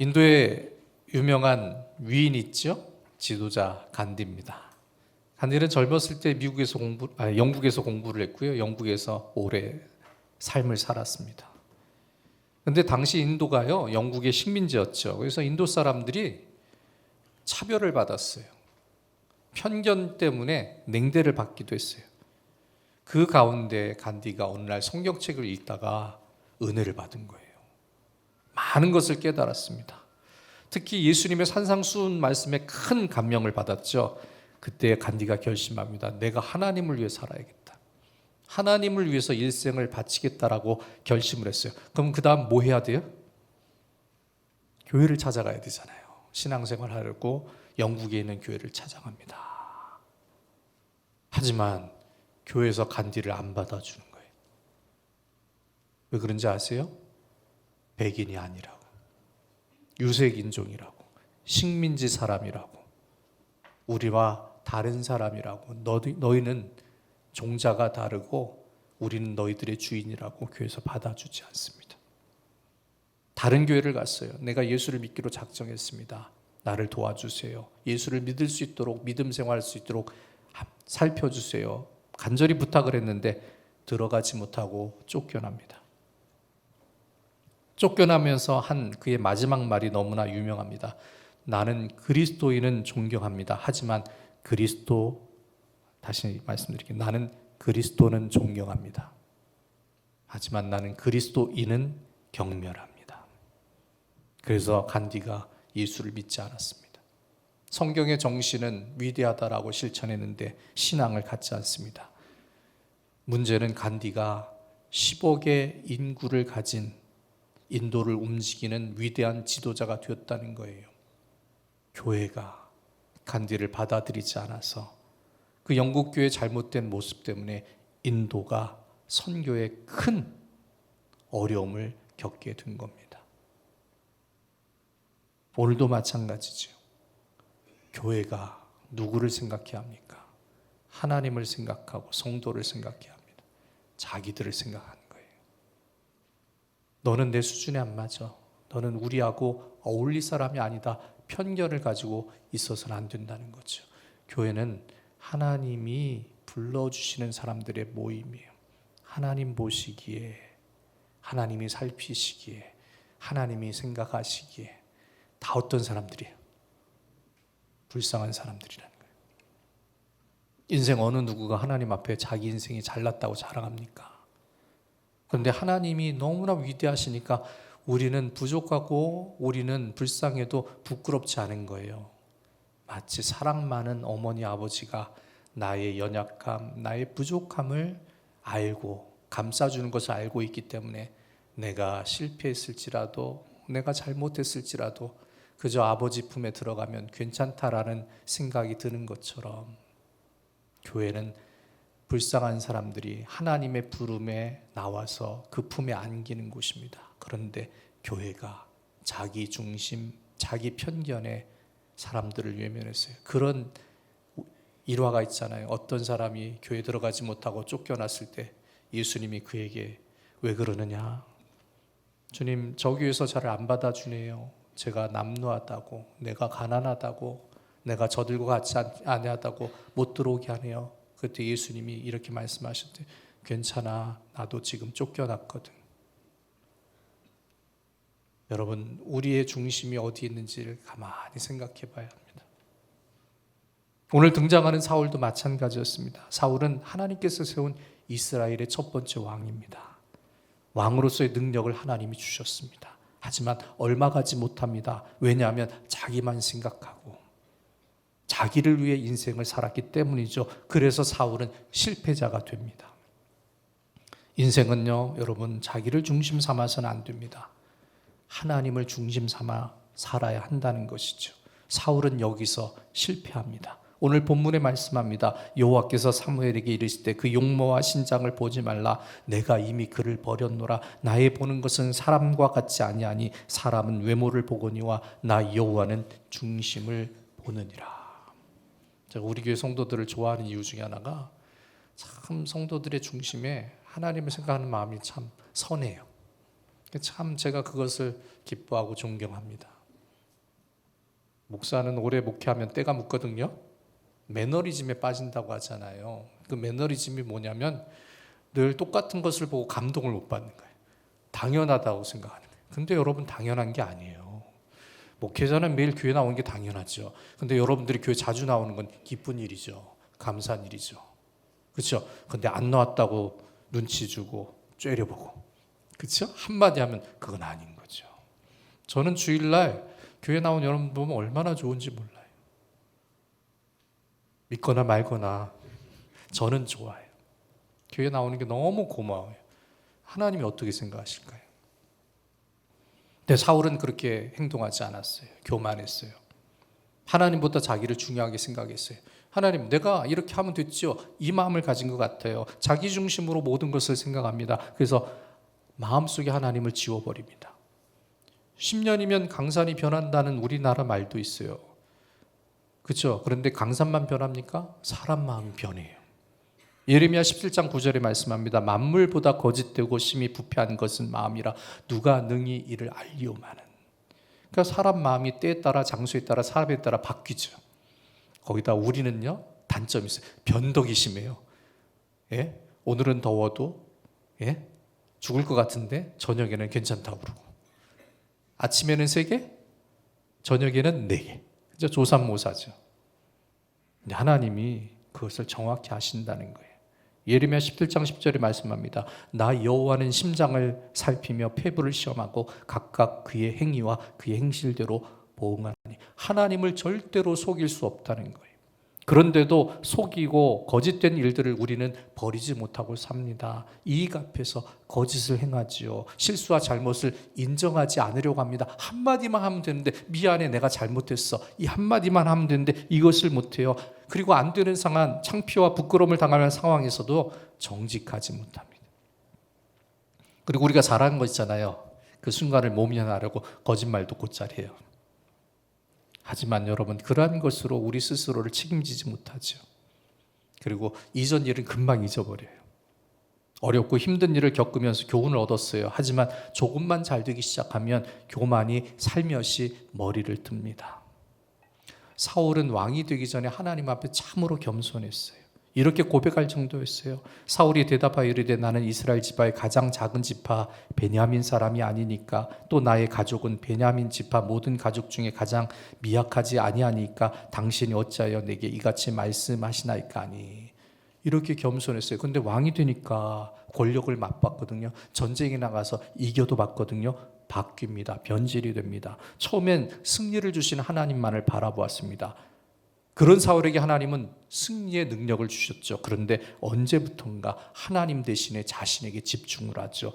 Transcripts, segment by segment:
인도의 유명한 위인 있죠? 지도자 간디입니다. 간디는 젊었을 때 영국에서 공부를 했고요. 영국에서 오래 삶을 살았습니다. 근데 당시 인도가요, 영국의 식민지였죠. 그래서 인도 사람들이 차별을 받았어요. 편견 때문에 냉대를 받기도 했어요. 그 가운데 간디가 어느 날 성경책을 읽다가 은혜를 받은 거예요. 많은 것을 깨달았습니다. 특히 예수님의 산상수훈 말씀에 큰 감명을 받았죠. 그때 간디가 결심합니다. 내가 하나님을 위해 살아야겠다. 하나님을 위해서 일생을 바치겠다라고 결심을 했어요. 그럼 그 다음 뭐 해야 돼요? 교회를 찾아가야 되잖아요. 신앙생활 하려고 영국에 있는 교회를 찾아갑니다. 하지만 교회에서 간디를 안 받아주는 거예요. 왜 그런지 아세요? 백인이 아니라고, 유색인종이라고, 식민지 사람이라고, 우리와 다른 사람이라고, 너희는 종자가 다르고 우리는 너희들의 주인이라고 교회에서 받아주지 않습니다. 다른 교회를 갔어요. 내가 예수를 믿기로 작정했습니다. 나를 도와주세요. 예수를 믿을 수 있도록, 믿음 생활할 수 있도록 살펴주세요. 간절히 부탁을 했는데 들어가지 못하고 쫓겨납니다. 쫓겨나면서 한 그의 마지막 말이 너무나 유명합니다. 나는 그리스도인은 존경합니다. 하지만 다시 말씀드릴게요. 나는 그리스도는 존경합니다. 하지만 나는 그리스도인은 경멸합니다. 그래서 간디가 예수를 믿지 않았습니다. 성경의 정신은 위대하다라고 실천했는데 신앙을 갖지 않습니다. 문제는 간디가 10억의 인구를 가진 인도를 움직이는 위대한 지도자가 되었다는 거예요. 교회가 간디를 받아들이지 않아서 그 영국 교회의 잘못된 모습 때문에 인도가 선교에 큰 어려움을 겪게 된 겁니다. 오늘도 마찬가지죠. 교회가 누구를 생각해야 합니까? 하나님을 생각하고 성도를 생각해야 합니다. 자기들을 생각하는 거예요. 너는 내 수준에 안 맞아. 너는 우리하고 어울릴 사람이 아니다. 편견을 가지고 있어서는 안 된다는 거죠. 교회는 하나님이 불러주시는 사람들의 모임이에요. 하나님 보시기에, 하나님이 살피시기에, 하나님이 생각하시기에 다 어떤 사람들이에요? 불쌍한 사람들이라는 거예요. 인생 어느 누구가 하나님 앞에 자기 인생이 잘났다고 자랑합니까? 그런데 하나님이 너무나 위대하시니까 우리는 부족하고 우리는 불쌍해도 부끄럽지 않은 거예요. 마치 사랑 많은 어머니 아버지가 나의 연약함, 나의 부족함을 알고 감싸주는 것을 알고 있기 때문에 내가 실패했을지라도, 내가 잘못했을지라도 그저 아버지 품에 들어가면 괜찮다라는 생각이 드는 것처럼 교회는 불쌍한 사람들이 하나님의 부름에 나와서 그 품에 안기는 곳입니다. 그런데 교회가 자기 중심, 자기 편견에 사람들을 외면했어요. 그런 일화가 있잖아요. 어떤 사람이 교회 들어가지 못하고 쫓겨났을 때 예수님이 그에게 왜 그러느냐? 주님, 저 교회에서 저를 안 받아주네요. 제가 남루하다고, 내가 가난하다고, 내가 저들과 같이 아니하다고 못 들어오게 하네요. 그때 예수님이 이렇게 말씀하셨대. 괜찮아, 나도 지금 쫓겨났거든. 여러분, 우리의 중심이 어디 있는지를 가만히 생각해 봐야 합니다. 오늘 등장하는 사울도 마찬가지였습니다. 사울은 하나님께서 세운 이스라엘의 첫 번째 왕입니다. 왕으로서의 능력을 하나님이 주셨습니다. 하지만 얼마 가지 못합니다. 왜냐하면 자기만 생각하고 자기를 위해 인생을 살았기 때문이죠. 그래서 사울은 실패자가 됩니다. 인생은요, 여러분, 자기를 중심 삼아서는 안 됩니다. 하나님을 중심 삼아 살아야 한다는 것이죠. 사울은 여기서 실패합니다. 오늘 본문에 말씀합니다. 여호와께서 사무엘에게 이르시되 그 용모와 신장을 보지 말라. 내가 이미 그를 버렸노라. 나의 보는 것은 사람과 같지 아니하니 사람은 외모를 보거니와 나 여호와는 중심을 보느니라. 제가 우리 교회 성도들을 좋아하는 이유 중에 하나가 참 성도들의 중심에 하나님을 생각하는 마음이 참 선해요. 참 제가 그것을 기뻐하고 존경합니다. 목사는 오래 목회하면 때가 묻거든요. 매너리즘에 빠진다고 하잖아요. 그 매너리즘이 뭐냐면 늘 똑같은 것을 보고 감동을 못 받는 거예요. 당연하다고 생각하는 거예요. 근데 여러분, 당연한 게 아니에요. 목회자는 매일 교회 나오는 게 당연하죠. 근데 여러분들이 교회 자주 나오는 건 기쁜 일이죠. 감사한 일이죠. 그렇죠? 근데 안 나왔다고 눈치 주고 째려보고, 그렇죠? 한마디 하면 그건 아닌 거죠. 저는 주일날 교회 나온 여러분 보면 얼마나 좋은지 몰라요. 믿거나 말거나 저는 좋아요. 교회 나오는 게 너무 고마워요. 하나님이 어떻게 생각하실까요? 근데 사울은 그렇게 행동하지 않았어요. 교만했어요. 하나님보다 자기를 중요하게 생각했어요. 하나님, 내가 이렇게 하면 됐죠. 이 마음을 가진 것 같아요. 자기 중심으로 모든 것을 생각합니다. 그래서 마음속에 하나님을 지워버립니다. 10년이면 강산이 변한다는 우리나라 말도 있어요. 그렇죠? 그런데 강산만 변합니까? 사람 마음이 변해요. 예레미야 17장 9절에 말씀합니다. 만물보다 거짓되고 심히 부패한 것은 마음이라 누가 능히 이를 알리오마는. 그러니까 사람 마음이 때에 따라, 장소에 따라, 사람에 따라 바뀌죠. 거기다 우리는요, 단점이 있어요. 변덕이 심해요. 예? 오늘은 더워도 죽을 것 같은데 저녁에는 괜찮다고 그러고, 아침에는 3개, 저녁에는 4개. 조삼모사죠. 근데 하나님이 그것을 정확히 아신다는 거예요. 예레미야 17장 10절에 말씀합니다. 나 여호와는 심장을 살피며 폐부를 시험하고 각각 그의 행위와 그의 행실대로 보응하니, 하나님을 절대로 속일 수 없다는 거예요. 그런데도 속이고 거짓된 일들을 우리는 버리지 못하고 삽니다. 이익 앞에서 거짓을 행하지요. 실수와 잘못을 인정하지 않으려고 합니다. 한마디만 하면 되는데, 미안해, 내가 잘못했어, 이 한마디만 하면 되는데 이것을 못해요. 그리고 안 되는 상한, 창피와 부끄러움을 당하는 상황에서도 정직하지 못합니다. 그리고 우리가 잘하는 거 있잖아요. 그 순간을 모면하려고 거짓말도 곧잘 해요. 하지만 여러분, 그러한 것으로 우리 스스로를 책임지지 못하죠. 그리고 이전 일은 금방 잊어버려요. 어렵고 힘든 일을 겪으면서 교훈을 얻었어요. 하지만 조금만 잘 되기 시작하면 교만이 살며시 머리를 듭니다. 사울은 왕이 되기 전에 하나님 앞에 참으로 겸손했어요. 이렇게 고백할 정도였어요. 사울이 대답하여 이르되 나는 이스라엘 지파의 가장 작은 지파 베냐민 사람이 아니니까, 또 나의 가족은 베냐민 지파 모든 가족 중에 가장 미약하지 아니하니까 당신이 어찌하여 내게 이같이 말씀하시나이까 하니. 이렇게 겸손했어요. 근데 왕이 되니까 권력을 맛봤거든요. 전쟁에 나가서 이겨도 봤거든요. 바뀝니다. 변질이 됩니다. 처음엔 승리를 주신 하나님만을 바라보았습니다. 그런 사울에게 하나님은 승리의 능력을 주셨죠. 그런데 언제부턴가 하나님 대신에 자신에게 집중을 하죠.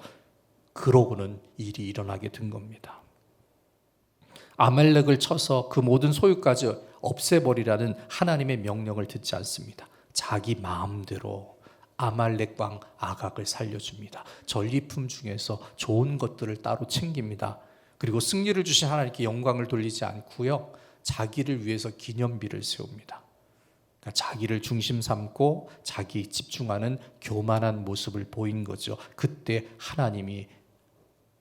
그러고는 일이 일어나게 된 겁니다. 아말렉을 쳐서 그 모든 소유까지 없애버리라는 하나님의 명령을 듣지 않습니다. 자기 마음대로 아말렉 왕 아각을 살려줍니다. 전리품 중에서 좋은 것들을 따로 챙깁니다. 그리고 승리를 주신 하나님께 영광을 돌리지 않고요, 자기를 위해서 기념비를 세웁니다. 그러니까 자기를 중심 삼고 자기 집중하는 교만한 모습을 보인 거죠. 그때 하나님이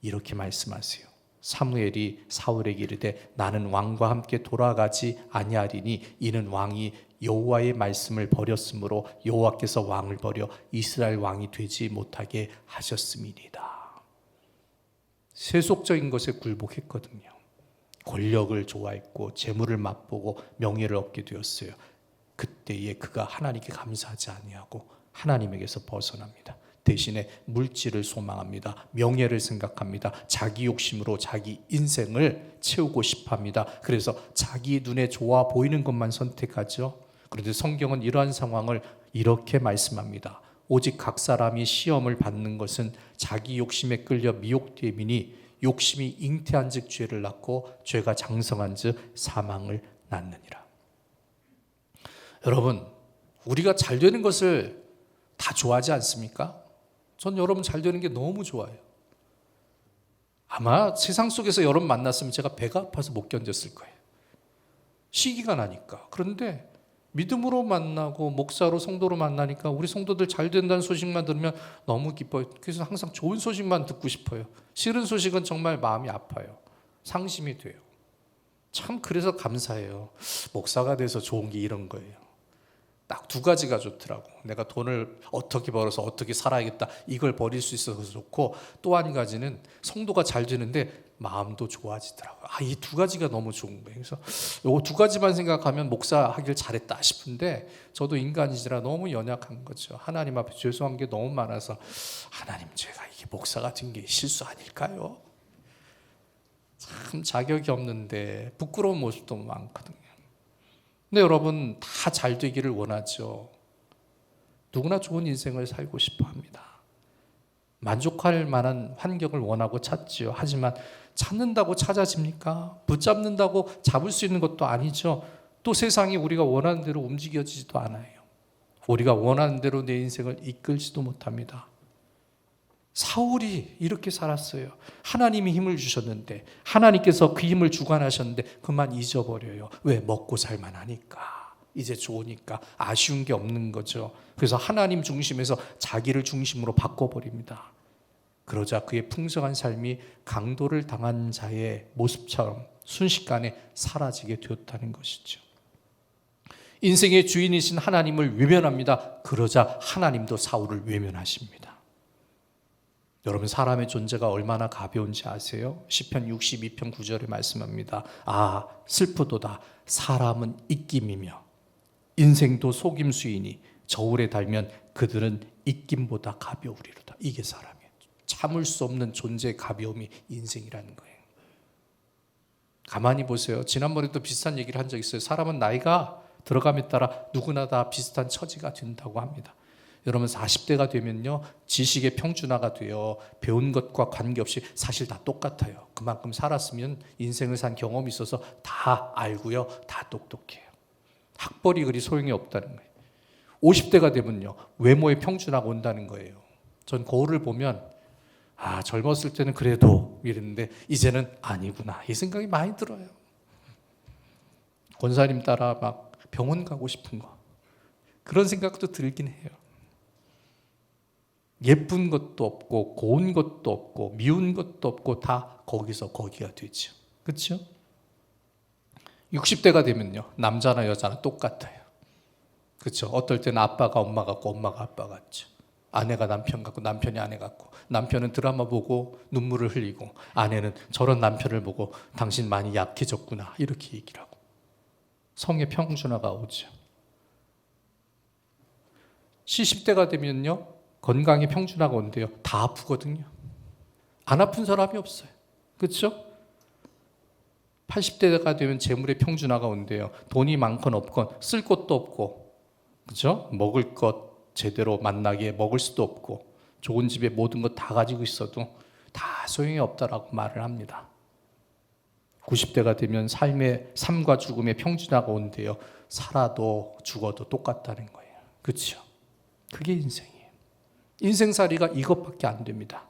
이렇게 말씀하세요. 사무엘이 사울에게 이르되 나는 왕과 함께 돌아가지 아니하리니 이는 왕이 여호와의 말씀을 버렸으므로 여호와께서 왕을 버려 이스라엘 왕이 되지 못하게 하셨음이니이다. 세속적인 것에 굴복했거든요. 권력을 좋아했고 재물을 맛보고 명예를 얻게 되었어요. 그때에 그가 하나님께 감사하지 아니하고 하나님에게서 벗어납니다. 대신에 물질을 소망합니다. 명예를 생각합니다. 자기 욕심으로 자기 인생을 채우고 싶어합니다. 그래서 자기 눈에 좋아 보이는 것만 선택하죠. 그런데 성경은 이러한 상황을 이렇게 말씀합니다. 오직 각 사람이 시험을 받는 것은 자기 욕심에 끌려 미혹됨이니 욕심이 잉태한 즉 죄를 낳고 죄가 장성한 즉 사망을 낳느니라. 여러분, 우리가 잘 되는 것을 다 좋아하지 않습니까? 전 여러분 잘 되는 게 너무 좋아요. 아마 세상 속에서 여러분 만났으면 제가 배가 아파서 못 견뎠을 거예요. 시기가 나니까. 그런데 믿음으로 만나고 목사로 성도로 만나니까 우리 성도들 잘 된다는 소식만 들으면 너무 기뻐요. 그래서 항상 좋은 소식만 듣고 싶어요. 싫은 소식은 정말 마음이 아파요. 상심이 돼요. 참 그래서 감사해요. 목사가 돼서 좋은 게 이런 거예요. 딱 두 가지가 좋더라고. 내가 돈을 어떻게 벌어서 어떻게 살아야겠다, 이걸 버릴 수 있어서 좋고, 또 한 가지는 성도가 잘 되는데 마음도 좋아지더라고요. 이 두 가지가 너무 좋은 거예요. 그래서 이 두 가지만 생각하면 목사 하길 잘했다 싶은데, 저도 인간이지라 너무 연약한 거죠. 하나님 앞에 죄송한 게 너무 많아서, 하나님, 제가 이게 목사 같은 게 실수 아닐까요? 참 자격이 없는데 부끄러운 모습도 많거든요. 근데 여러분, 다 잘 되기를 원하죠. 누구나 좋은 인생을 살고 싶어 합니다. 만족할 만한 환경을 원하고 찾지요. 하지만 찾는다고 찾아집니까? 붙잡는다고 잡을 수 있는 것도 아니죠. 또 세상이 우리가 원하는 대로 움직여지지도 않아요. 우리가 원하는 대로 내 인생을 이끌지도 못합니다. 사울이 이렇게 살았어요. 하나님이 힘을 주셨는데, 하나님께서 그 힘을 주관하셨는데 그만 잊어버려요. 왜? 먹고 살만하니까, 이제 좋으니까, 아쉬운 게 없는 거죠. 그래서 하나님 중심에서 자기를 중심으로 바꿔버립니다. 그러자 그의 풍성한 삶이 강도를 당한 자의 모습처럼 순식간에 사라지게 되었다는 것이죠. 인생의 주인이신 하나님을 외면합니다. 그러자 하나님도 사울을 외면하십니다. 여러분, 사람의 존재가 얼마나 가벼운지 아세요? 시편 62편 9절에 말씀합니다. 슬프도다. 사람은 입김이며 인생도 속임수이니 저울에 달면 그들은 입김보다 가벼우리로다. 이게 사람이에요. 참을 수 없는 존재의 가벼움이 인생이라는 거예요. 가만히 보세요. 지난번에도 비슷한 얘기를 한 적 있어요. 사람은 나이가 들어감에 따라 누구나 다 비슷한 처지가 된다고 합니다. 여러분, 40대가 되면요, 지식의 평준화가 되어 배운 것과 관계없이 사실 다 똑같아요. 그만큼 살았으면, 인생을 산 경험이 있어서 다 알고요, 다 똑똑해요. 학벌이 그리 소용이 없다는 거예요. 50대가 되면요, 외모의 평준화가 온다는 거예요. 전 거울을 보면 젊었을 때는 그래도 이랬는데 이제는 아니구나, 이 생각이 많이 들어요. 권사님 따라 막 병원 가고 싶은 거, 그런 생각도 들긴 해요. 예쁜 것도 없고 고운 것도 없고 미운 것도 없고 다 거기서 거기가 되죠. 그렇죠? 60대가 되면요, 남자나 여자나 똑같아요. 그렇죠? 어떨 때는 아빠가 엄마 같고 엄마가 아빠 같죠. 아내가 남편 같고 남편이 아내 같고, 남편은 드라마 보고 눈물을 흘리고, 아내는 저런 남편을 보고 당신 많이 약해졌구나, 이렇게 얘기를 하고, 성의 평준화가 오죠. 70대가 되면요, 건강의 평준화가 온대요. 다 아프거든요. 안 아픈 사람이 없어요. 그렇죠? 80대가 되면 재물의 평준화가 온대요. 돈이 많건 없건 쓸 것도 없고, 그렇죠? 먹을 것 제대로 만나게 먹을 수도 없고, 좋은 집에 모든 것 다 가지고 있어도 다 소용이 없다라고 말을 합니다. 90대가 되면 삶과 죽음의 평준화가 온대요. 살아도 죽어도 똑같다는 거예요. 그렇죠? 그게 인생이에요. 인생살이가 이것밖에 안 됩니다.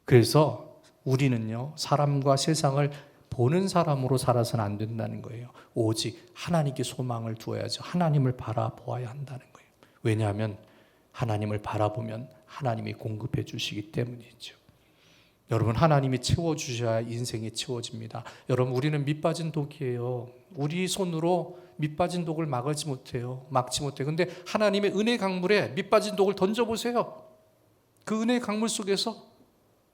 그래서 우리는요, 사람과 세상을 보는 사람으로 살아서는 안 된다는 거예요. 오직 하나님께 소망을 두어야죠. 하나님을 바라보아야 한다는 거예요. 왜냐하면 하나님을 바라보면 하나님이 공급해 주시기 때문이죠. 여러분, 하나님이 채워주셔야 인생이 채워집니다. 여러분, 우리는 밑빠진 독이에요. 우리 손으로 밑빠진 독을 막지 못해요. 근데 하나님의 은혜 강물에 밑빠진 독을 던져보세요. 그 은혜의 강물 속에서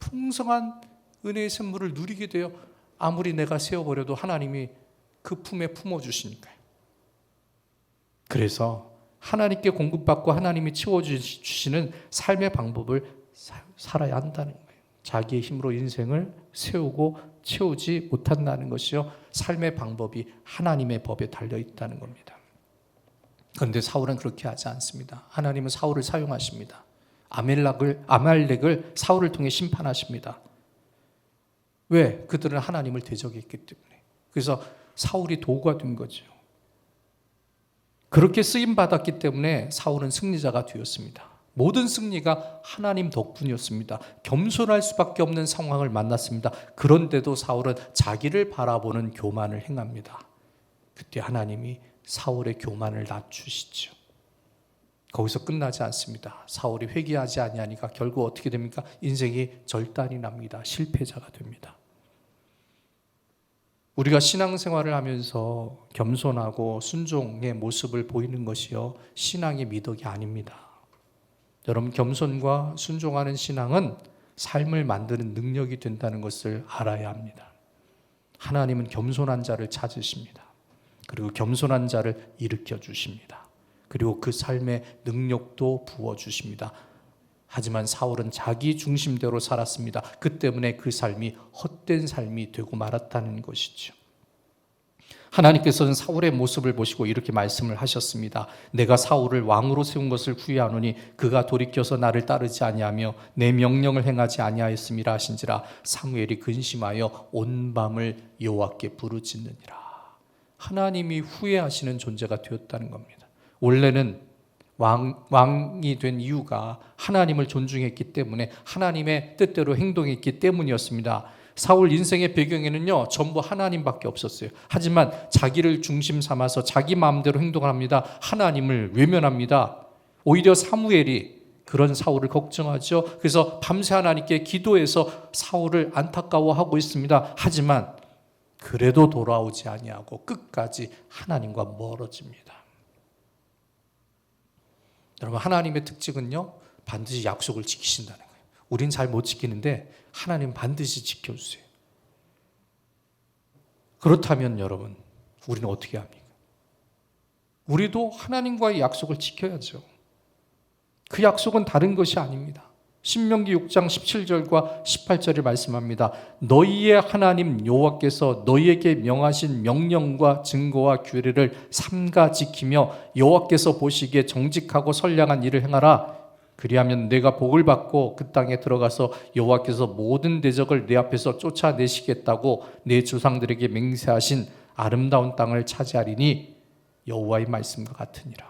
풍성한 은혜의 샘물을 누리게 돼요. 아무리 내가 세워버려도 하나님이 그 품에 품어주시니까요. 그래서 하나님께 공급받고 하나님이 채워주시는 삶의 방법을 살아야 한다는 거예요. 자기의 힘으로 인생을 세우고 채우지 못한다는 것이요, 삶의 방법이 하나님의 법에 달려있다는 겁니다. 그런데 사울은 그렇게 하지 않습니다. 하나님은 사울을 사용하십니다. 아말렉을 사울을 통해 심판하십니다. 왜? 그들은 하나님을 대적했기 때문에. 그래서 사울이 도구가 된 거죠. 그렇게 쓰임받았기 때문에 사울은 승리자가 되었습니다. 모든 승리가 하나님 덕분이었습니다. 겸손할 수밖에 없는 상황을 만났습니다. 그런데도 사울은 자기를 바라보는 교만을 행합니다. 그때 하나님이 사울의 교만을 낮추시죠. 거기서 끝나지 않습니다. 사울이 회개하지 아니하니까 결국 어떻게 됩니까? 인생이 절단이 납니다. 실패자가 됩니다. 우리가 신앙생활을 하면서 겸손하고 순종의 모습을 보이는 것이요, 신앙의 미덕이 아닙니다. 여러분, 겸손과 순종하는 신앙은 삶을 만드는 능력이 된다는 것을 알아야 합니다. 하나님은 겸손한 자를 찾으십니다. 그리고 겸손한 자를 일으켜 주십니다. 그리고 그 삶의 능력도 부어주십니다. 하지만 사울은 자기 중심대로 살았습니다. 그 때문에 그 삶이 헛된 삶이 되고 말았다는 것이죠. 하나님께서는 사울의 모습을 보시고 이렇게 말씀을 하셨습니다. 내가 사울을 왕으로 세운 것을 후회하노니 그가 돌이켜서 나를 따르지 아니하며 내 명령을 행하지 아니하였음이라 하신지라. 사무엘이 근심하여 온 밤을 여호와께 부르짖느니라. 하나님이 후회하시는 존재가 되었다는 겁니다. 원래는 왕이 된 이유가 하나님을 존중했기 때문에, 하나님의 뜻대로 행동했기 때문이었습니다. 사울 인생의 배경에는요, 전부 하나님밖에 없었어요. 하지만 자기를 중심 삼아서 자기 마음대로 행동을 합니다. 하나님을 외면합니다. 오히려 사무엘이 그런 사울을 걱정하죠. 그래서 밤새 하나님께 기도해서 사울을 안타까워하고 있습니다. 하지만 그래도 돌아오지 아니하고 끝까지 하나님과 멀어집니다. 여러분, 하나님의 특징은요, 반드시 약속을 지키신다는 거예요. 우린 잘 못 지키는데 하나님은 반드시 지켜주세요. 그렇다면 여러분, 우리는 어떻게 합니까? 우리도 하나님과의 약속을 지켜야죠. 그 약속은 다른 것이 아닙니다. 신명기 6장 17절과 18절을 말씀합니다. 너희의 하나님 여호와께서 너희에게 명하신 명령과 증거와 규례를 삼가 지키며 여호와께서 보시기에 정직하고 선량한 일을 행하라. 그리하면 내가 복을 받고 그 땅에 들어가서 여호와께서 모든 대적을 내 앞에서 쫓아내시겠다고 내 조상들에게 맹세하신 아름다운 땅을 차지하리니 여호와의 말씀과 같으니라.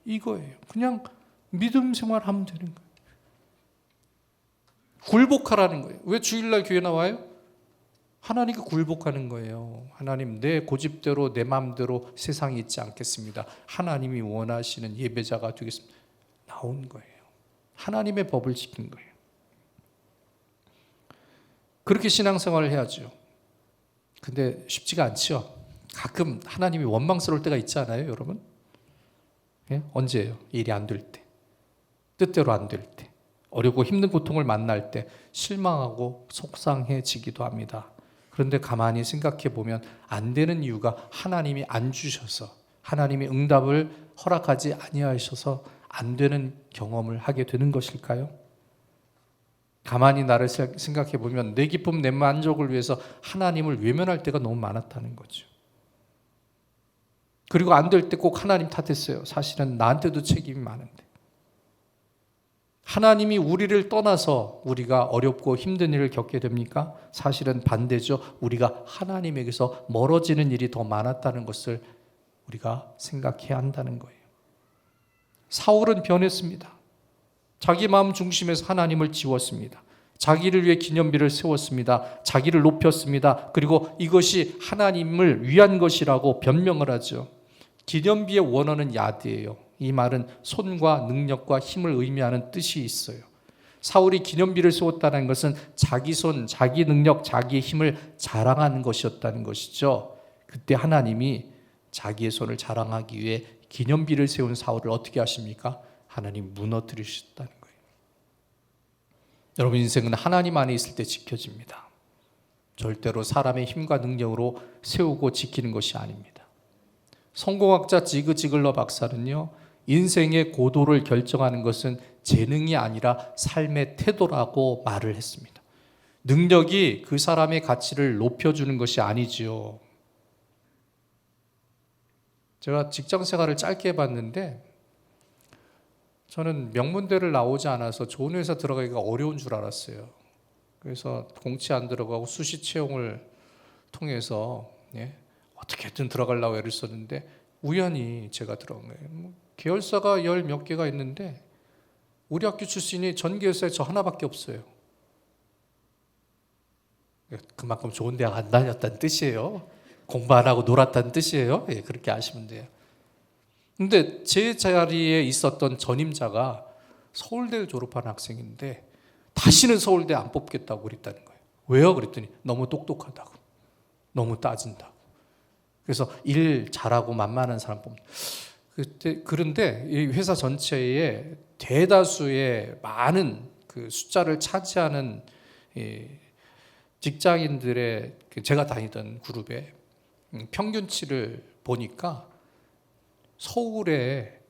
이거예요. 그냥 믿음 생활하면 되는 거예요. 굴복하라는 거예요. 왜 주일날 교회 나와요? 하나님께 굴복하는 거예요. 하나님, 내 고집대로 내 마음대로 세상이 있지 않겠습니다. 하나님이 원하시는 예배자가 되겠습니다. 나온 거예요. 하나님의 법을 지킨 거예요. 그렇게 신앙생활을 해야죠. 근데 쉽지가 않죠. 가끔 하나님이 원망스러울 때가 있지 않아요, 여러분? 예? 언제예요? 일이 안 될 때, 뜻대로 안 될 때, 어렵고 힘든 고통을 만날 때 실망하고 속상해지기도 합니다. 그런데 가만히 생각해 보면 안 되는 이유가 하나님이 안 주셔서, 하나님이 응답을 허락하지 아니하셔서 안 되는 경험을 하게 되는 것일까요? 가만히 나를 생각해 보면 내 기쁨, 내 만족을 위해서 하나님을 외면할 때가 너무 많았다는 거죠. 그리고 안 될 때 꼭 하나님 탓했어요. 사실은 나한테도 책임이 많은데. 하나님이 우리를 떠나서 우리가 어렵고 힘든 일을 겪게 됩니까? 사실은 반대죠. 우리가 하나님에게서 멀어지는 일이 더 많았다는 것을 우리가 생각해야 한다는 거예요. 사울은 변했습니다. 자기 마음 중심에서 하나님을 지웠습니다. 자기를 위해 기념비를 세웠습니다. 자기를 높였습니다. 그리고 이것이 하나님을 위한 것이라고 변명을 하죠. 기념비의 원어는 야드예요. 이 말은 손과 능력과 힘을 의미하는 뜻이 있어요. 사울이 기념비를 세웠다는 것은 자기 손, 자기 능력, 자기의 힘을 자랑하는 것이었다는 것이죠. 그때 하나님이 자기의 손을 자랑하기 위해 기념비를 세운 사울을 어떻게 하십니까? 하나님 무너뜨리셨다는 거예요. 여러분, 인생은 하나님 안에 있을 때 지켜집니다. 절대로 사람의 힘과 능력으로 세우고 지키는 것이 아닙니다. 성공학자 지그 지글러 박사는요, 인생의 고도를 결정하는 것은 재능이 아니라 삶의 태도라고 말을 했습니다. 능력이 그 사람의 가치를 높여주는 것이 아니지요. 제가 직장 생활을 짧게 해봤는데 저는 명문대를 나오지 않아서 좋은 회사 들어가기가 어려운 줄 알았어요. 그래서 공채 안 들어가고 수시 채용을 통해서 어떻게든 들어가려고 애를 썼는데 우연히 제가 들어간 거예요. 계열사가 10 몇 개가 있는데 우리 학교 출신이 전 계열사에 저 하나밖에 없어요. 그만큼 좋은 대학 안 다녔다는 뜻이에요. 공부 안 하고 놀았다는 뜻이에요. 그렇게 아시면 돼요. 근데 제 자리에 있었던 전임자가 서울대를 졸업한 학생인데 다시는 서울대 안 뽑겠다고 그랬다는 거예요. 왜요? 그랬더니 너무 똑똑하다고. 너무 따진다고. 그래서 일 잘하고 만만한 사람 뽑는다. 그런데 이 회사 전체에 대다수의 많은 그 숫자를 차지하는 직장인들의 제가 다니던 그룹의 평균치를 보니까 서울에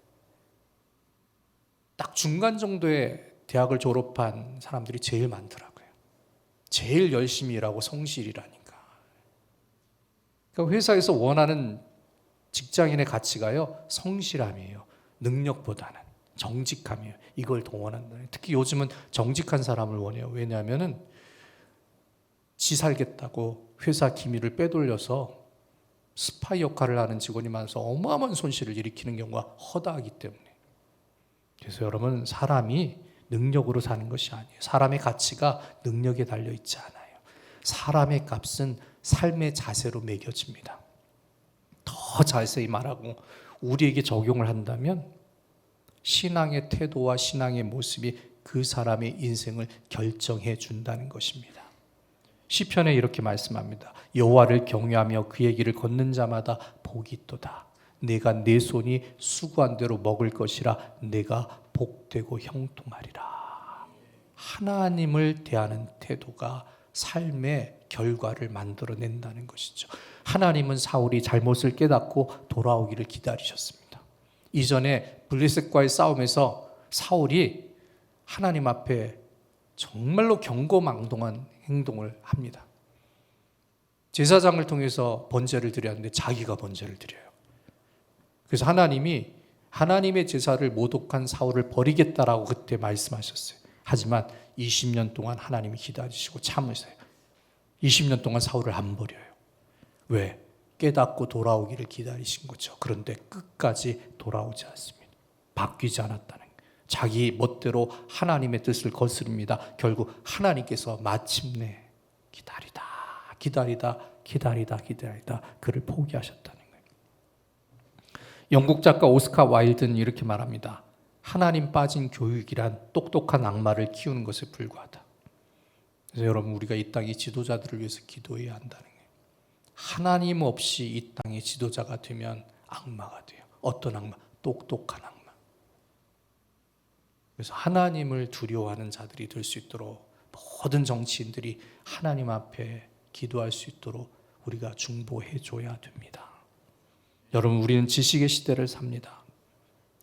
딱 중간 정도의 대학을 졸업한 사람들이 제일 많더라고요. 제일 열심히 일하고 성실이라니까. 그러니까 회사에서 원하는 직장인의 가치가요, 성실함이에요. 능력보다는 정직함이에요. 이걸 더 원한다. 특히 요즘은 정직한 사람을 원해요. 왜냐하면은 지 살겠다고 회사 기밀을 빼돌려서 스파이 역할을 하는 직원이 많아서 어마어마한 손실을 일으키는 경우가 허다하기 때문에. 그래서 여러분, 사람이 능력으로 사는 것이 아니에요. 사람의 가치가 능력에 달려 있지 않아요. 사람의 값은 삶의 자세로 매겨집니다. 더 자세히 말하고 우리에게 적용을 한다면 신앙의 태도와 신앙의 모습이 그 사람의 인생을 결정해 준다는 것입니다. 시편에 이렇게 말씀합니다. 여호와를 경외하며 그의 길을 걷는 자마다 복이 있도다. 내가 내 손이 수고한 대로 먹을 것이라 내가 복되고 형통하리라. 하나님을 대하는 태도가 삶의 결과를 만들어낸다는 것이죠. 하나님은 사울이 잘못을 깨닫고 돌아오기를 기다리셨습니다. 이전에 블레셋과의 싸움에서 사울이 하나님 앞에 정말로 경거망동한 행동을 합니다. 제사장을 통해서 번제를 드렸는데 자기가 번제를 드려요. 그래서 하나님이 하나님의 제사를 모독한 사울을 버리겠다라고 그때 말씀하셨어요. 하지만 20년 동안 하나님이 기다리시고 참으세요. 20년 동안 사울을 안 버려요. 왜? 깨닫고 돌아오기를 기다리신 거죠. 그런데 끝까지 돌아오지 않습니다. 바뀌지 않았다는 거예요. 자기 멋대로 하나님의 뜻을 거스릅니다. 결국 하나님께서 마침내 기다리다 그를 포기하셨다는 거예요. 영국 작가 오스카 와일드는 이렇게 말합니다. 하나님 빠진 교육이란 똑똑한 악마를 키우는 것에 불과하다. 그래서 여러분, 우리가 이 땅의 지도자들을 위해서 기도해야 한다는 거예요. 하나님 없이 이 땅의 지도자가 되면 악마가 돼요. 어떤 악마? 똑똑한 악마. 그래서 하나님을 두려워하는 자들이 될 수 있도록 모든 정치인들이 하나님 앞에 기도할 수 있도록 우리가 중보해 줘야 됩니다. 여러분, 우리는 지식의 시대를 삽니다.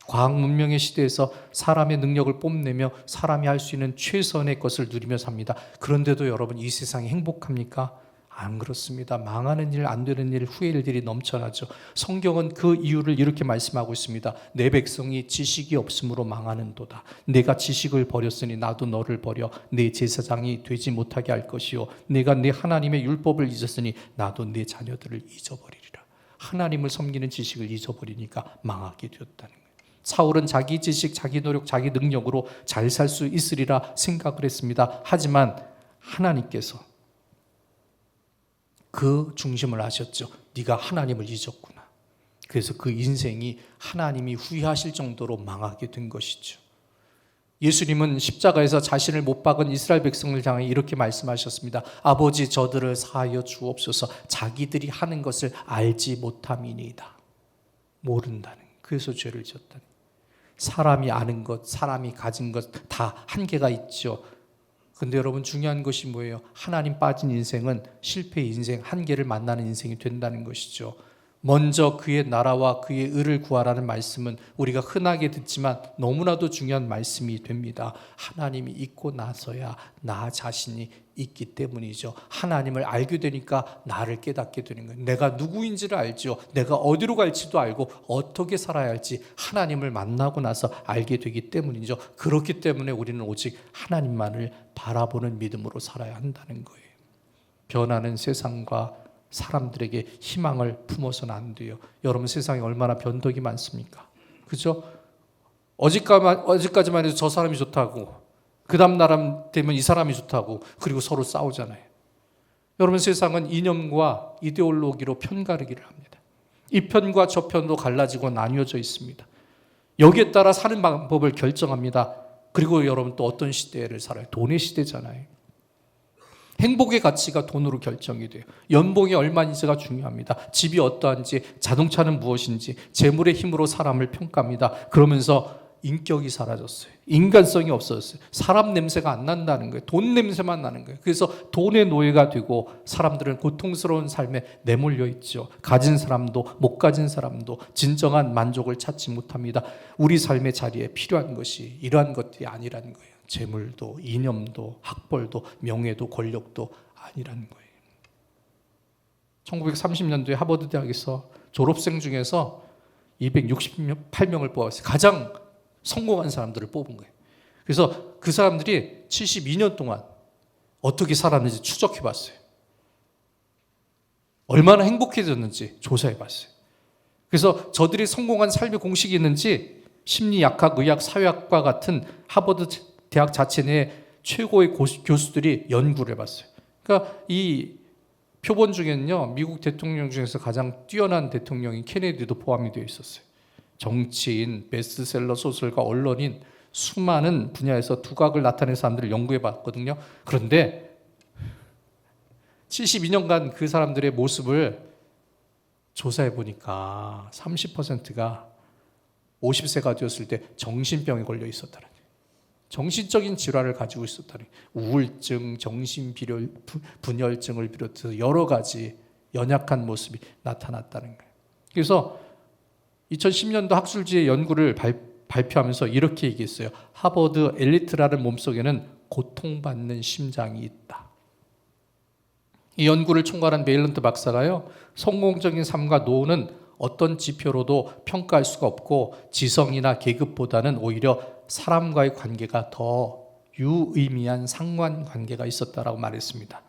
과학 문명의 시대에서 사람의 능력을 뽐내며 사람이 할 수 있는 최선의 것을 누리며 삽니다. 그런데도 여러분, 이 세상이 행복합니까? 안 그렇습니다. 망하는 일, 안 되는 일, 후회 일들이 넘쳐나죠. 성경은 그 이유를 이렇게 말씀하고 있습니다. 내 백성이 지식이 없으므로 망하는도다. 내가 지식을 버렸으니 나도 너를 버려 내 제사장이 되지 못하게 할 것이요 내가 내 하나님의 율법을 잊었으니 나도 내 자녀들을 잊어버리리라. 하나님을 섬기는 지식을 잊어버리니까 망하게 되었다는 거예요. 사울은 자기 지식, 자기 노력, 자기 능력으로 잘 살 수 있으리라 생각을 했습니다. 하지만 하나님께서 그 중심을 아셨죠. 네가 하나님을 잊었구나. 그래서 그 인생이 하나님이 후회하실 정도로 망하게 된 것이죠. 예수님은 십자가에서 자신을 못 박은 이스라엘 백성을 향해 이렇게 말씀하셨습니다. 아버지, 저들을 사하여 주옵소서. 자기들이 하는 것을 알지 못함이니이다. 모른다는, 그래서 죄를 지었다는. 사람이 아는 것, 사람이 가진 것 다 한계가 있죠. 근데 여러분, 중요한 것이 뭐예요? 하나님 빠진 인생은 실패의 인생, 한계를 만나는 인생이 된다는 것이죠. 먼저 그의 나라와 그의 의를 구하라는 말씀은 우리가 흔하게 듣지만 너무나도 중요한 말씀이 됩니다. 하나님이 있고 나서야 나 자신이 있기 때문이죠. 하나님을 알게 되니까 나를 깨닫게 되는 거예요. 내가 누구인지를 알죠. 내가 어디로 갈지도 알고 어떻게 살아야 할지 하나님을 만나고 나서 알게 되기 때문이죠. 그렇기 때문에 우리는 오직 하나님만을 바라보는 믿음으로 살아야 한다는 거예요. 변하는 세상과 사람들에게 희망을 품어서는 안 돼요. 여러분, 세상에 얼마나 변덕이 많습니까? 그죠? 어제까지만 해도 저 사람이 좋다고, 그 다음 날 되면 이 사람이 좋다고, 그리고 서로 싸우잖아요. 여러분, 세상은 이념과 이데올로기로 편가르기를 합니다. 이 편과 저 편도 갈라지고 나뉘어져 있습니다. 여기에 따라 사는 방법을 결정합니다. 그리고 여러분, 또 어떤 시대를 살아요? 돈의 시대잖아요. 행복의 가치가 돈으로 결정이 돼요. 연봉이 얼마인지가 중요합니다. 집이 어떠한지, 자동차는 무엇인지, 재물의 힘으로 사람을 평가합니다. 그러면서 인격이 사라졌어요. 인간성이 없어졌어요. 사람 냄새가 안 난다는 거예요. 돈 냄새만 나는 거예요. 그래서 돈의 노예가 되고 사람들은 고통스러운 삶에 내몰려 있죠. 가진 사람도 못 가진 사람도 진정한 만족을 찾지 못합니다. 우리 삶의 자리에 필요한 것이 이러한 것들이 아니라는 거예요. 재물도 이념도 학벌도 명예도 권력도 아니라는 거예요. 1930년도에 하버드 대학에서 졸업생 중에서 268명을 뽑았어요. 가장 성공한 사람들을 뽑은 거예요. 그래서 그 사람들이 72년 동안 어떻게 살았는지 추적해 봤어요. 얼마나 행복해졌는지 조사해 봤어요. 그래서 저들이 성공한 삶의 공식이 있는지 심리학학, 의학, 사회학과 같은 하버드 대학 자체 내에 최고의 교수들이 연구를 해봤어요. 그러니까 이 표본 중에는요, 미국 대통령 중에서 가장 뛰어난 대통령인 케네디도 포함이 되어 있었어요. 정치인, 베스트셀러 소설가, 언론인, 수많은 분야에서 두각을 나타낸 사람들을 연구해 봤거든요. 그런데 72년간 그 사람들의 모습을 조사해 보니까 30%가 50세가 되었을 때 정신병에 걸려 있었다는 거예요. 정신적인 질환을 가지고 있었다는 거예요. 우울증, 정신분열증을 비롯해서 여러 가지 연약한 모습이 나타났다는 거예요. 그래서 2010년도 학술지의 연구를 발표하면서 이렇게 얘기했어요. 하버드 엘리트라는 몸속에는 고통받는 심장이 있다. 이 연구를 총괄한 메일런트 박사가요, 성공적인 삶과 노후는 어떤 지표로도 평가할 수가 없고 지성이나 계급보다는 오히려 사람과의 관계가 더 유의미한 상관관계가 있었다라고 말했습니다.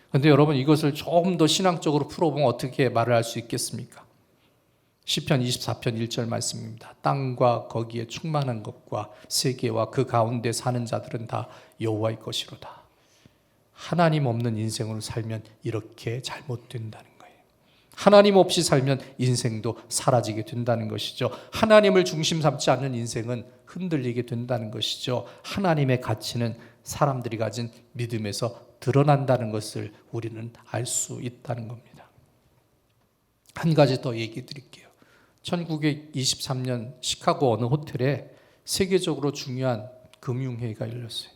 그런데 여러분, 이것을 조금 더 신앙적으로 풀어보면 어떻게 말을 할 수 있겠습니까? 시편 24편 1절 말씀입니다. 땅과 거기에 충만한 것과 세계와 그 가운데 사는 자들은 다 여호와의 것이로다. 하나님 없는 인생으로 살면 이렇게 잘못된다는 거예요. 하나님 없이 살면 인생도 사라지게 된다는 것이죠. 하나님을 중심 삼지 않는 인생은 흔들리게 된다는 것이죠. 하나님의 가치는 사람들이 가진 믿음에서 드러난다는 것을 우리는 알 수 있다는 겁니다. 한 가지 더 얘기 드릴게요. 1923년 시카고 어느 호텔에 세계적으로 중요한 금융회의가 열렸어요.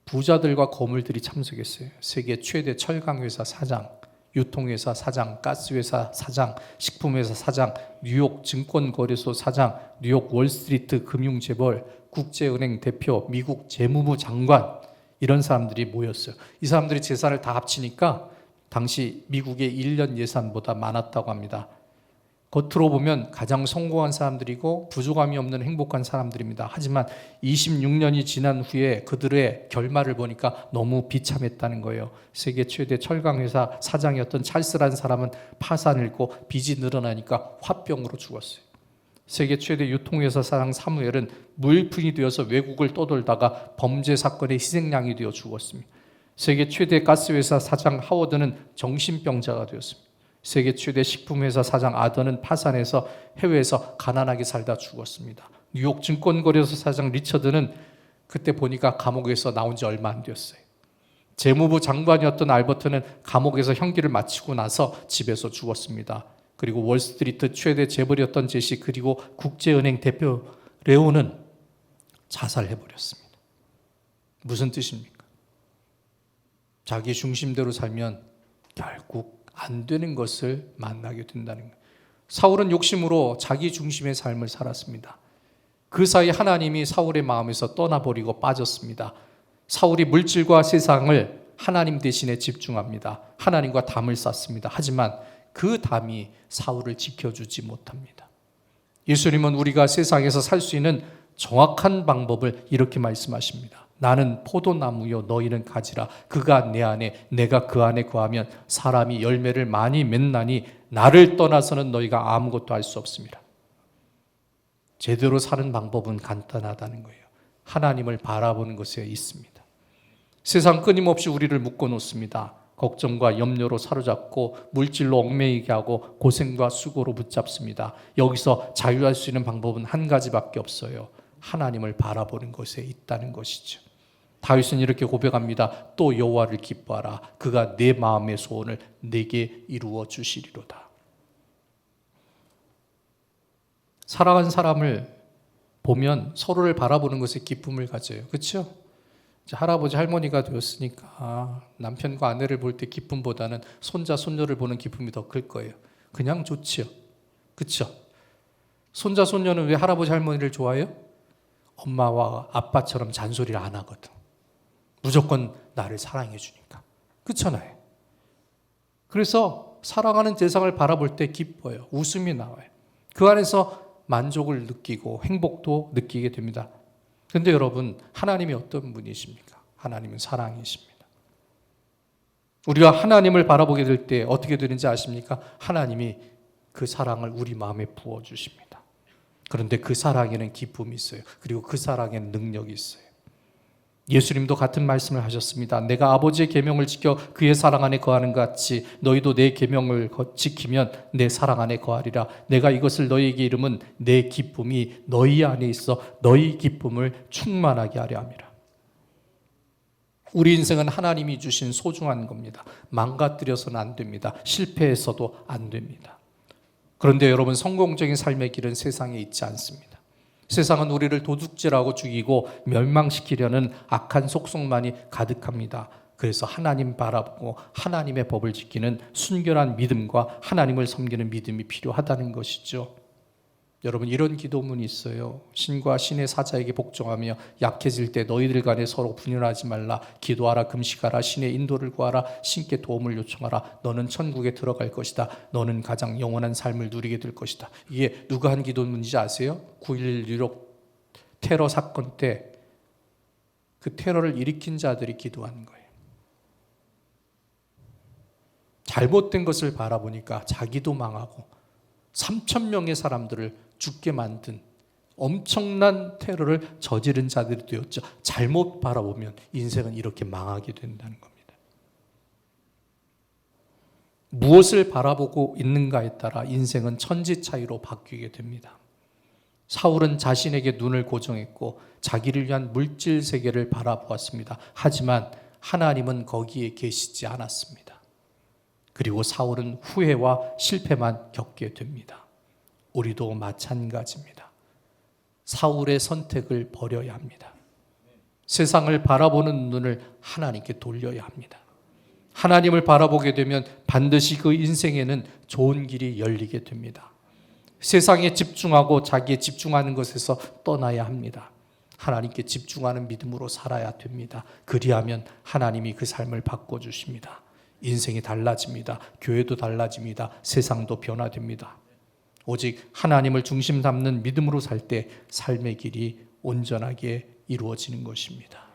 부자들과 거물들이 참석했어요. 세계 최대 철강회사 사장, 유통회사 사장, 가스회사 사장, 식품회사 사장, 뉴욕 증권거래소 사장, 뉴욕 월스트리트 금융재벌, 국제은행 대표, 미국 재무부 장관, 이런 사람들이 모였어요. 이 사람들이 재산을 다 합치니까 당시 미국의 1년 예산보다 많았다고 합니다. 겉으로 보면 가장 성공한 사람들이고 부족함이 없는 행복한 사람들입니다. 하지만 26년이 지난 후에 그들의 결말을 보니까 너무 비참했다는 거예요. 세계 최대 철강회사 사장이었던 찰스라는 사람은 파산했고 빚이 늘어나니까 화병으로 죽었어요. 세계 최대 유통회사 사장 사무엘은 무일푼이 되어서 외국을 떠돌다가 범죄 사건의 희생양이 되어 죽었습니다. 세계 최대 가스회사 사장 하워드는 정신병자가 되었습니다. 세계 최대 식품회사 사장 아더는 파산해서 해외에서 가난하게 살다 죽었습니다. 뉴욕 증권거래소 사장 리처드는 그때 보니까 감옥에서 나온 지 얼마 안 되었어요. 재무부 장관이었던 알버트는 감옥에서 형기를 마치고 나서 집에서 죽었습니다. 그리고 월스트리트 최대 재벌이었던 제시, 그리고 국제은행 대표 레오는 자살해버렸습니다. 무슨 뜻입니까? 자기 중심대로 살면 결국 안 되는 것을 만나게 된다는 거예요. 사울은 욕심으로 자기 중심의 삶을 살았습니다. 그 사이 하나님이 사울의 마음에서 떠나버리고 빠졌습니다. 사울이 물질과 세상을 하나님 대신에 집중합니다. 하나님과 담을 쌓습니다. 하지만 그 담이 사울을 지켜주지 못합니다. 예수님은 우리가 세상에서 살 수 있는 정확한 방법을 이렇게 말씀하십니다. 나는 포도나무요 너희는 가지라. 그가 내 안에 내가 그 안에 거하면 사람이 열매를 많이 맺나니 나를 떠나서는 너희가 아무것도 할 수 없습니다. 제대로 사는 방법은 간단하다는 거예요. 하나님을 바라보는 것에 있습니다. 세상 끊임없이 우리를 묶어놓습니다. 걱정과 염려로 사로잡고 물질로 얽매이게 하고 고생과 수고로 붙잡습니다. 여기서 자유할 수 있는 방법은 한 가지밖에 없어요. 하나님을 바라보는 것에 있다는 것이죠. 다윗은 이렇게 고백합니다. 또 여호와를 기뻐하라. 그가 내 마음의 소원을 내게 이루어 주시리로다. 사랑하는 사람을 보면 서로를 바라보는 것에 기쁨을 가져요. 그렇죠? 할아버지 할머니가 되었으니까 남편과 아내를 볼 때 기쁨보다는 손자 손녀를 보는 기쁨이 더 클 거예요. 그냥 좋지요. 그렇죠? 손자 손녀는 왜 할아버지 할머니를 좋아해요? 엄마와 아빠처럼 잔소리를 안 하거든. 무조건 나를 사랑해 주니까. 그렇잖아요. 그래서 사랑하는 대상을 바라볼 때 기뻐요. 웃음이 나와요. 그 안에서 만족을 느끼고 행복도 느끼게 됩니다. 그런데 여러분, 하나님이 어떤 분이십니까? 하나님은 사랑이십니다. 우리가 하나님을 바라보게 될 때 어떻게 되는지 아십니까? 하나님이 그 사랑을 우리 마음에 부어주십니다. 그런데 그 사랑에는 기쁨이 있어요. 그리고 그 사랑에는 능력이 있어요. 예수님도 같은 말씀을 하셨습니다. 내가 아버지의 계명을 지켜 그의 사랑 안에 거하는 것 같이 너희도 내 계명을 지키면 내 사랑 안에 거하리라. 내가 이것을 너희에게 이름은 내 기쁨이 너희 안에 있어 너희 기쁨을 충만하게 하려 함이라. 우리 인생은 하나님이 주신 소중한 겁니다. 망가뜨려서는 안 됩니다. 실패해서도 안 됩니다. 그런데 여러분, 성공적인 삶의 길은 세상에 있지 않습니다. 세상은 우리를 도둑질하고 죽이고 멸망시키려는 악한 속성만이 가득합니다. 그래서 하나님 바라보고 하나님의 법을 지키는 순결한 믿음과 하나님을 섬기는 믿음이 필요하다는 것이죠. 여러분, 이런 기도문이 있어요. 신과 신의 사자에게 복종하며 약해질 때 너희들 간에 서로 분열하지 말라. 기도하라, 금식하라, 신의 인도를 구하라, 신께 도움을 요청하라. 너는 천국에 들어갈 것이다. 너는 가장 영원한 삶을 누리게 될 것이다. 이게 누가 한 기도문인지 아세요? 9.11 뉴욕 테러 사건 때 그 테러를 일으킨 자들이 기도한 거예요. 잘못된 것을 바라보니까 자기도 망하고 3,000명의 사람들을 죽게 만든 엄청난 테러를 저지른 자들이 되었죠. 잘못 바라보면 인생은 이렇게 망하게 된다는 겁니다. 무엇을 바라보고 있는가에 따라 인생은 천지 차이로 바뀌게 됩니다. 사울은 자신에게 눈을 고정했고 자기를 위한 물질 세계를 바라보았습니다. 하지만 하나님은 거기에 계시지 않았습니다. 그리고 사울은 후회와 실패만 겪게 됩니다. 우리도 마찬가지입니다. 사울의 선택을 버려야 합니다. 세상을 바라보는 눈을 하나님께 돌려야 합니다. 하나님을 바라보게 되면 반드시 그 인생에는 좋은 길이 열리게 됩니다. 세상에 집중하고 자기에 집중하는 것에서 떠나야 합니다. 하나님께 집중하는 믿음으로 살아야 됩니다. 그리하면 하나님이 그 삶을 바꿔주십니다. 인생이 달라집니다. 교회도 달라집니다. 세상도 변화됩니다. 오직 하나님을 중심 담는 믿음으로 살 때 삶의 길이 온전하게 이루어지는 것입니다.